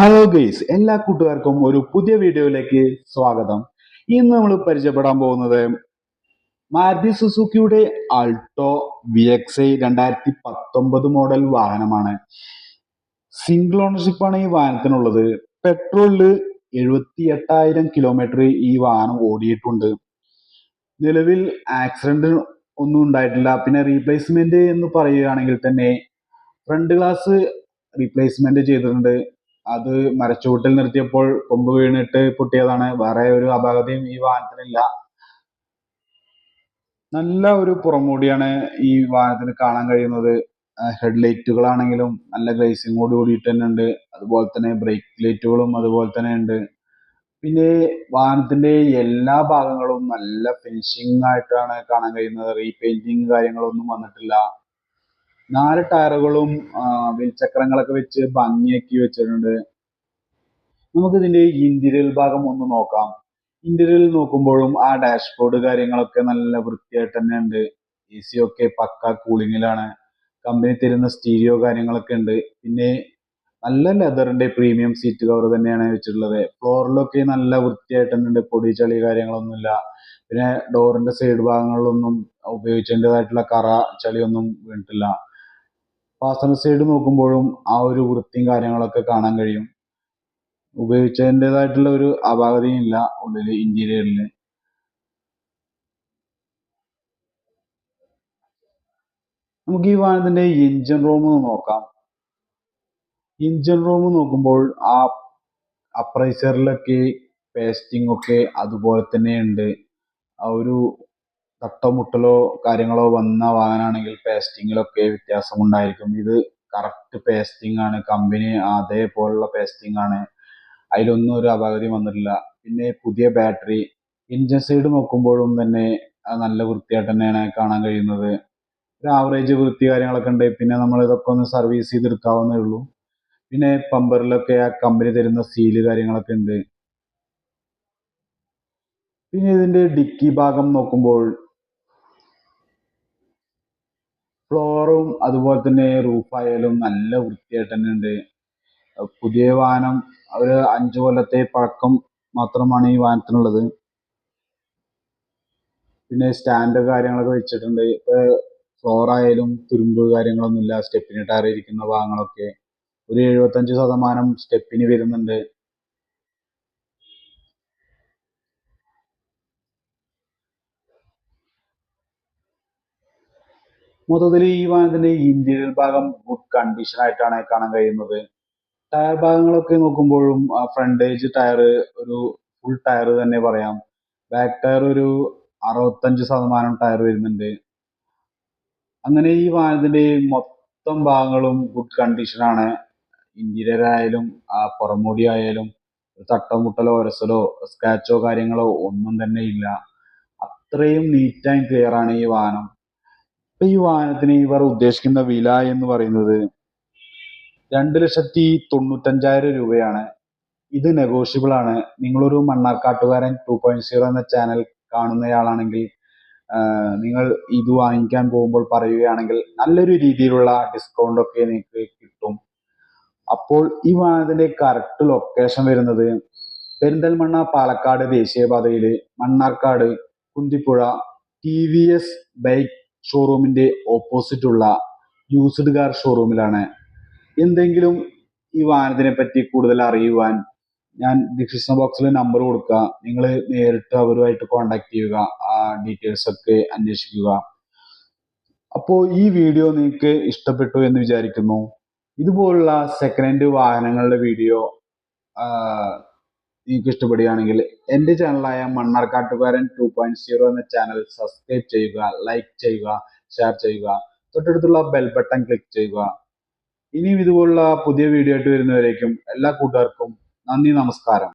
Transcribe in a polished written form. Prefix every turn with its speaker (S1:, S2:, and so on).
S1: Hello guys, എല്ലാ കൂട്ടുകാർക്കും ഒരു പുതിയ വീഡിയോയിലേക്ക് സ്വാഗതം. ഇന്ന് നമ്മൾ പരിചയപ്പെടാൻ പോകുന്നത് മാരുതി സുസുക്കിയുടെ ആൾട്ടോ VXi 2019 മോഡൽ വാഹനമാണ്. സിംഗിൾ ഓണർഷിപ്പ് ആണ് ഈ വാഹനത്തിനുള്ളത്. പെട്രോളില് 78,000 കിലോമീറ്റർ ഈ വാഹനം ഓടിയിട്ടുണ്ട്. നിലവിൽ ആക്സിഡന്റ് ഒന്നും ഉണ്ടായിട്ടില്ല. പിന്നെ റീപ്ലേസ്മെന്റ് എന്ന് പറയുകയാണെങ്കിൽ തന്നെ ഫ്രണ്ട് ഗ്ലാസ് റീപ്ലേസ്മെന്റ് ചെയ്തിട്ടുണ്ട്. അത് മരച്ചുവട്ടിൽ നിർത്തിയപ്പോൾ കൊമ്പ് വീണിട്ട് പൊട്ടിയതാണ്. വേറെ ഒരു അപാകതയും ഈ വാഹനത്തിനില്ല. നല്ല ഒരു പുറമോടിയാണ് ഈ വാഹനത്തിന് കാണാൻ കഴിയുന്നത്. ഹെഡ്ലൈറ്റുകളാണെങ്കിലും നല്ല ഗ്ലേസിങ്ങോട് കൂടിയിട്ട് തന്നെ ഉണ്ട്. അതുപോലെ തന്നെ ബ്രേക്ക് ലൈറ്റുകളും അതുപോലെ തന്നെ ഉണ്ട്. പിന്നെ വാഹനത്തിന്റെ എല്ലാ ഭാഗങ്ങളും നല്ല ഫിനിഷിംഗ് ആയിട്ടാണ് കാണാൻ കഴിയുന്നത്. റീപെയിന്റിങ് കാര്യങ്ങളൊന്നും വന്നിട്ടില്ല. 4 ടയറുകളും വീൽചക്രങ്ങളൊക്കെ വെച്ച് ഭംഗിയാക്കി വെച്ചിട്ടുണ്ട്. നമുക്ക് ഇതിന്റെ ഇന്റീരിയൽ ഭാഗം ഒന്ന് നോക്കാം. ഇന്റീരിയൽ നോക്കുമ്പോഴും ആ ഡാഷ്ബോർഡ് കാര്യങ്ങളൊക്കെ നല്ല വൃത്തിയായിട്ട് തന്നെ ഉണ്ട്. AC ഒക്കെ പക്ക കൂളിങ്ങിലാണ്. കമ്പനി തരുന്ന സ്റ്റീരിയോ കാര്യങ്ങളൊക്കെ ഉണ്ട്. പിന്നെ നല്ല ലെതറിന്റെ പ്രീമിയം സീറ്റ് കവർ തന്നെയാണ് വെച്ചിട്ടുള്ളത്. ഫ്ലോറിലൊക്കെ നല്ല വൃത്തിയായിട്ട് തന്നെ ഉണ്ട്. പൊടി ചളി കാര്യങ്ങളൊന്നുമില്ല. പിന്നെ ഡോറിന്റെ സൈഡ് ഭാഗങ്ങളിലൊന്നും ഉപയോഗിച്ചതിൻ്റെതായിട്ടുള്ള കറ ചളിയൊന്നും വീണിട്ടില്ല. പാസഞ്ചർ സൈഡ് നോക്കുമ്പോഴും ആ ഒരു വൃത്തിയും കാര്യങ്ങളൊക്കെ കാണാൻ കഴിയും. ഉപയോഗിച്ചതിൻ്റെതായിട്ടുള്ള ഒരു അപാകതയും ഇല്ല ഉള്ളില് ഇന്റീരിയറില്. നമുക്ക് ഈ വാഹനത്തിന്റെ എഞ്ചിൻ റൂം നോക്കാം. എഞ്ചിൻ റൂം നോക്കുമ്പോൾ ആ അപ്രൈസറിലൊക്കെ പേസ്റ്റിംഗ് ഒക്കെ അതുപോലെ തന്നെ ഉണ്ട്. ആ ഒരു തട്ടോ മുട്ടലോ കാര്യങ്ങളോ വന്ന വാഹനമാണെങ്കിൽ പേസ്റ്റിങ്ങിലൊക്കെ വ്യത്യാസമുണ്ടായിരിക്കും. ഇത് കറക്റ്റ് പേസ്റ്റിംഗ് ആണ്. കമ്പനി അതേപോലുള്ള പേസ്റ്റിംഗ് ആണ്. അതിലൊന്നും ഒരു അപാകതയും വന്നിട്ടില്ല. പിന്നെ പുതിയ ബാറ്ററി. എൻജിൻ സൈഡ് നോക്കുമ്പോഴും തന്നെ നല്ല വൃത്തിയായിട്ട് തന്നെയാണ് കാണാൻ കഴിയുന്നത്. ഒരു ആവറേജ് വൃത്തി കാര്യങ്ങളൊക്കെ ഉണ്ട്. പിന്നെ നമ്മൾ ഇതൊക്കെ ഒന്ന് സർവീസ് ചെയ്തെടുക്കാവുന്നേ ഉള്ളൂ. പിന്നെ പമ്പറിലൊക്കെ ആ കമ്പനി തരുന്ന സീല് കാര്യങ്ങളൊക്കെ ഉണ്ട്. പിന്നെ ഇതിന്റെ ഡിക്കി ഭാഗം നോക്കുമ്പോൾ ഫ്ലോറും അതുപോലെ തന്നെ റൂഫായാലും നല്ല വൃത്തിയായിട്ട് തന്നെ ഉണ്ട്. പുതിയ വാഹനം ഒരു 5 കൊല്ലത്തെ പഴക്കം മാത്രമാണ് ഈ വാഹനത്തിനുള്ളത്. പിന്നെ സ്റ്റാൻഡ് കാര്യങ്ങളൊക്കെ വെച്ചിട്ടുണ്ട്. ഇപ്പൊ ഫ്ലോർ ആയാലും തുരുമ്പ് കാര്യങ്ങളൊന്നുമില്ല. സ്റ്റെപ്പിന് ടയർ ഇരിക്കുന്ന ഭാഗങ്ങളൊക്കെ ഒരു 75% സ്റ്റെപ്പിന് വരുന്നുണ്ട്. മൊത്തത്തിൽ ഈ വാഹനത്തിന്റെ ഇന്റീരിയർ ഭാഗം ഗുഡ് കണ്ടീഷൻ ആയിട്ടാണ് കാണാൻ കഴിയുന്നത്. ടയർ ഭാഗങ്ങളൊക്കെ നോക്കുമ്പോഴും ഫ്രണ്ടേജ് ടയർ ഒരു ഫുൾ ടയർ തന്നെ പറയാം. ബാക്ക് ടയർ ഒരു 65% ടയർ വരുന്നുണ്ട്. അങ്ങനെ ഈ വാഹനത്തിന്റെ മൊത്തം ഭാഗങ്ങളും ഗുഡ് കണ്ടീഷനാണ്. ഇന്റീരിയർ ആയാലും പുറംമൂടി ആയാലും തട്ടോ മുട്ടലോ ഒരസലോ സ്ക്രാച്ചോ കാര്യങ്ങളോ ഒന്നും തന്നെ ഇല്ല. അത്രയും നീറ്റ് ആൻഡ് ക്ലിയർ ആണ് ഈ വാഹനം. ഇപ്പൊ ഈ വാഹനത്തിന് ഇവർ ഉദ്ദേശിക്കുന്ന വില എന്ന് പറയുന്നത് 2,95,000 രൂപയാണ്. ഇത് നെഗോഷ്യബിൾ ആണ്. നിങ്ങളൊരു മണ്ണാർക്കാട്ടുകാരൻ 2.0 എന്ന ചാനൽ കാണുന്നയാളാണെങ്കിൽ നിങ്ങൾ ഇത് വാങ്ങിക്കാൻ പോകുമ്പോൾ പറയുകയാണെങ്കിൽ നല്ലൊരു രീതിയിലുള്ള ഡിസ്കൗണ്ട് ഒക്കെ നിങ്ങൾക്ക് കിട്ടും. അപ്പോൾ ഈ വാഹനത്തിന്റെ കറക്റ്റ് ലൊക്കേഷൻ വരുന്നത് പെരിന്തൽമണ്ണ പാലക്കാട് ദേശീയപാതയില് മണ്ണാർക്കാട് കുന്തിപ്പുഴ TVS ബൈക്ക് ഷോറൂമിന്റെ ഓപ്പോസിറ്റ് ഉള്ള യൂസ്ഡ് കാർ ഷോറൂമിലാണ്. എന്തെങ്കിലും ഈ വാഹനത്തിനെ പറ്റി കൂടുതൽ അറിയുവാൻ ഞാൻ ഡിസ്ക്രിപ്ഷൻ ബോക്സിൽ നമ്പർ കൊടുക്കുക. നിങ്ങൾ നേരിട്ട് അവരുമായിട്ട് കോൺടാക്ട് ചെയ്യുക. ആ ഡീറ്റെയിൽസ് ഒക്കെ അന്വേഷിക്കുക. അപ്പോൾ ഈ വീഡിയോ നിങ്ങൾക്ക് ഇഷ്ടപ്പെട്ടു എന്ന് വിചാരിക്കുന്നു. ഇതുപോലുള്ള സെക്കൻഡ് ഹാൻഡ് വാഹനങ്ങളുടെ വീഡിയോ നിങ്ങൾക്ക് ഇഷ്ടപ്പെടുകയാണെങ്കിൽ എൻ്റെ ചാനലായ മണ്ണാർക്കാട്ടുകാരൻ 2.0 എന്ന ചാനൽ സബ്സ്ക്രൈബ് ചെയ്യുക, ലൈക്ക് ചെയ്യുക, ഷെയർ ചെയ്യുക. തൊട്ടടുത്തുള്ള ബെൽ ബട്ടൺ ക്ലിക്ക് ചെയ്യുക. ഇനിയും ഇതുപോലുള്ള പുതിയ വീഡിയോ ആയിട്ട് വരുന്നവരേക്കും എല്ലാ കൂട്ടുകാർക്കും നന്ദി, നമസ്കാരം.